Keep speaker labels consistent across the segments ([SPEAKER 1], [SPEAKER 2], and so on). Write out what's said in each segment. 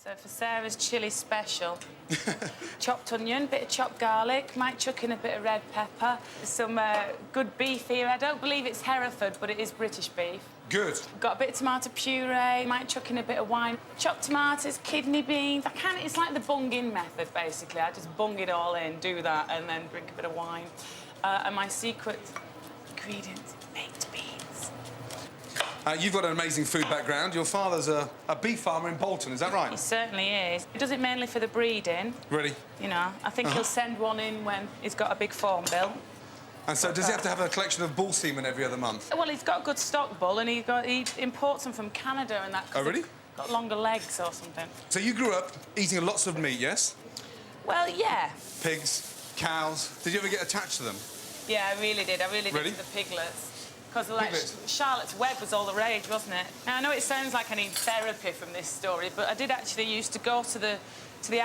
[SPEAKER 1] So for Sarah's chilli special, chopped onion, bit of chopped garlic, might chuck in a bit of red pepper, some good beef here. I don't believe it's Hereford, but it is British beef.
[SPEAKER 2] Good.
[SPEAKER 1] Got a bit of tomato puree, might chuck in a bit of wine. Chopped tomatoes, kidney beans. It's like the bung-in method, basically. I just bung it all in, do that, and then drink a bit of wine. And my secret ingredient, baked beans.
[SPEAKER 2] You've got an amazing food background. Your father's a beef farmer in Bolton, is that right?
[SPEAKER 1] He certainly is. He does it mainly for the breeding.
[SPEAKER 2] Really?
[SPEAKER 1] You know, I think he'll send one in when he's got a big farm built.
[SPEAKER 2] And so does he have to have a collection of bull semen every other month?
[SPEAKER 1] Well, he's got a good stock bull, and he imports them from Canada and that.
[SPEAKER 2] Oh, really?
[SPEAKER 1] Got longer legs or something.
[SPEAKER 2] So you grew up eating lots of meat, yes?
[SPEAKER 1] Well, yeah.
[SPEAKER 2] Pigs, cows. Did you ever get attached to them?
[SPEAKER 1] Yeah, I really did. I really
[SPEAKER 2] Really?
[SPEAKER 1] did to the piglets. Because like
[SPEAKER 2] Piglets?
[SPEAKER 1] Charlotte's Web was all the rage, wasn't it? Now I know it sounds like I need therapy from this story, but I did actually used to go to the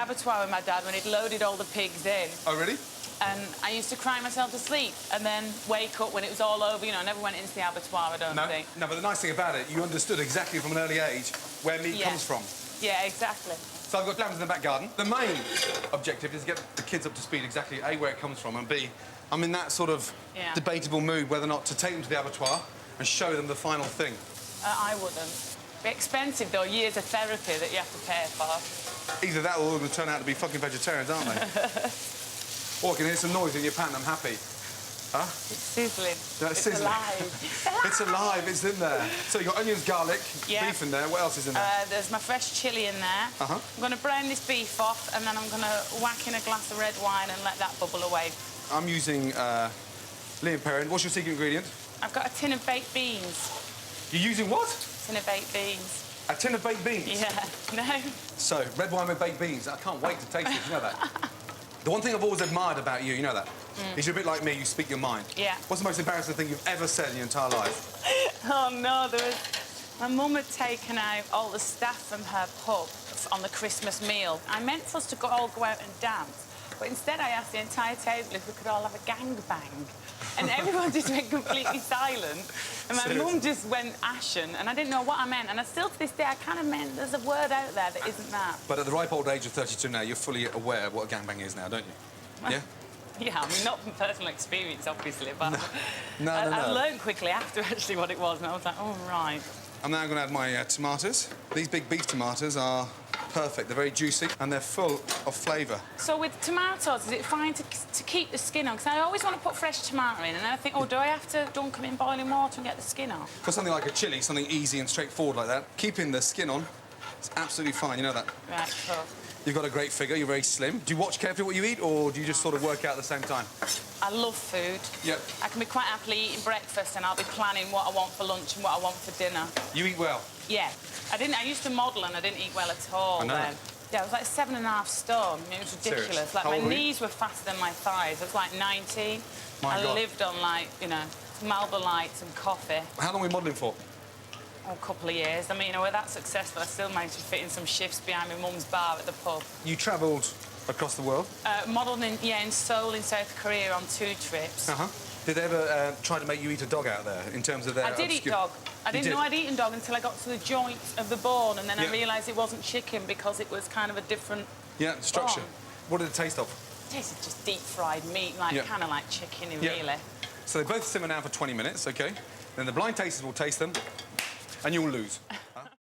[SPEAKER 1] abattoir with my dad when he'd loaded all the pigs in.
[SPEAKER 2] Oh, really?
[SPEAKER 1] And I used to cry myself to sleep and then wake up when it was all over. You know, I never went into the abattoir, I don't think.
[SPEAKER 2] No, but the nice thing about it, you understood exactly from an early age where meat comes from.
[SPEAKER 1] Yeah, exactly.
[SPEAKER 2] So I've got lambs in the back garden. The main objective is to get the kids up to speed exactly, A, where it comes from, and B, I'm in that sort of debatable mood whether or not to take them to the abattoir and show them the final thing.
[SPEAKER 1] I wouldn't. Be expensive, though, years of therapy that you have to pay for.
[SPEAKER 2] Either that or they're going to turn out to be fucking vegetarians, aren't they? Oh, I can hear some noise in your pan, I'm happy. Huh?
[SPEAKER 1] It's sizzling.
[SPEAKER 2] It's sizzling.
[SPEAKER 1] Alive.
[SPEAKER 2] It's alive, it's in there. So you've got onions, garlic, beef in there. What else is in there?
[SPEAKER 1] There's my fresh chilli in there. I'm going to brown this beef off, and then I'm going to whack in a glass of red wine and let that bubble away.
[SPEAKER 2] I'm using Liam Perrin. What's your secret ingredient?
[SPEAKER 1] I've got a tin of baked beans.
[SPEAKER 2] You're using what?
[SPEAKER 1] Tin of baked beans.
[SPEAKER 2] A tin of baked beans?
[SPEAKER 1] Yeah. No.
[SPEAKER 2] So, red wine with baked beans. I can't wait to taste it, you know that? The one thing I've always admired about you, you know that, is you're a bit like me, you speak your mind.
[SPEAKER 1] Yeah.
[SPEAKER 2] What's the most embarrassing thing you've ever said in your entire life?
[SPEAKER 1] Oh, no, my mum had taken out all the staff from her pub on the Christmas meal. I meant for us to all go out and dance, but instead I asked the entire table if we could all have a gangbang. And everyone just went completely silent. And my mum just went ashen, and I didn't know what I meant. And I still, to this day, I kind of meant there's a word out there that isn't that.
[SPEAKER 2] But at the ripe old age of 32 now, you're fully aware of what a gangbang is now, don't you? Yeah?
[SPEAKER 1] Yeah, I mean, not from personal experience, obviously, but
[SPEAKER 2] No.
[SPEAKER 1] I learned quickly after, actually, what it was, and I was like, oh, right.
[SPEAKER 2] I'm now going to add my tomatoes. These big beef tomatoes are perfect. They're very juicy, and they're full of flavour. So
[SPEAKER 1] with tomatoes, is it fine to keep the skin on? Because I always want to put fresh tomato in, and then I think, oh, do I have to dunk them in boiling water and get the skin off?
[SPEAKER 2] For something like a chilli, something easy and straightforward like that, keeping the skin on is absolutely fine, you know that?
[SPEAKER 1] Right, cool.
[SPEAKER 2] You've got a great figure, you're very slim. Do you watch carefully what you eat, or do you just sort of work out at the same time?
[SPEAKER 1] I love food.
[SPEAKER 2] Yep.
[SPEAKER 1] I can be quite happily eating breakfast, and I'll be planning what I want for lunch and what I want for dinner.
[SPEAKER 2] You eat well?
[SPEAKER 1] Yeah. I used to model, and I didn't eat well at all.
[SPEAKER 2] I know.
[SPEAKER 1] Yeah, I was like 7.5 stone. It was ridiculous.
[SPEAKER 2] Serious?
[SPEAKER 1] Like,
[SPEAKER 2] How
[SPEAKER 1] my
[SPEAKER 2] old were you?
[SPEAKER 1] knees were faster than my thighs. I was like 19.
[SPEAKER 2] My God.
[SPEAKER 1] I lived on, like, you know, Marlboro Lights and coffee.
[SPEAKER 2] How long were you modelling for?
[SPEAKER 1] A couple of years. I mean, we're that successful, I still managed to fit in some shifts behind my mum's bar at the pub.
[SPEAKER 2] You travelled across the world?
[SPEAKER 1] Modelled in Seoul in South Korea on 2 trips.
[SPEAKER 2] Did they ever try to make you eat a dog out there in terms of their...
[SPEAKER 1] I did eat dog. I didn't know I'd eaten dog until I got to the joint of the bone, and then I realised it wasn't chicken because it was kind of a different
[SPEAKER 2] structure.
[SPEAKER 1] bone.
[SPEAKER 2] What did it taste of?
[SPEAKER 1] It tasted just deep-fried meat, like kind of like chicken, really.
[SPEAKER 2] So they both simmer now for 20 minutes, OK? Then the blind tasters will taste them, and you'll lose.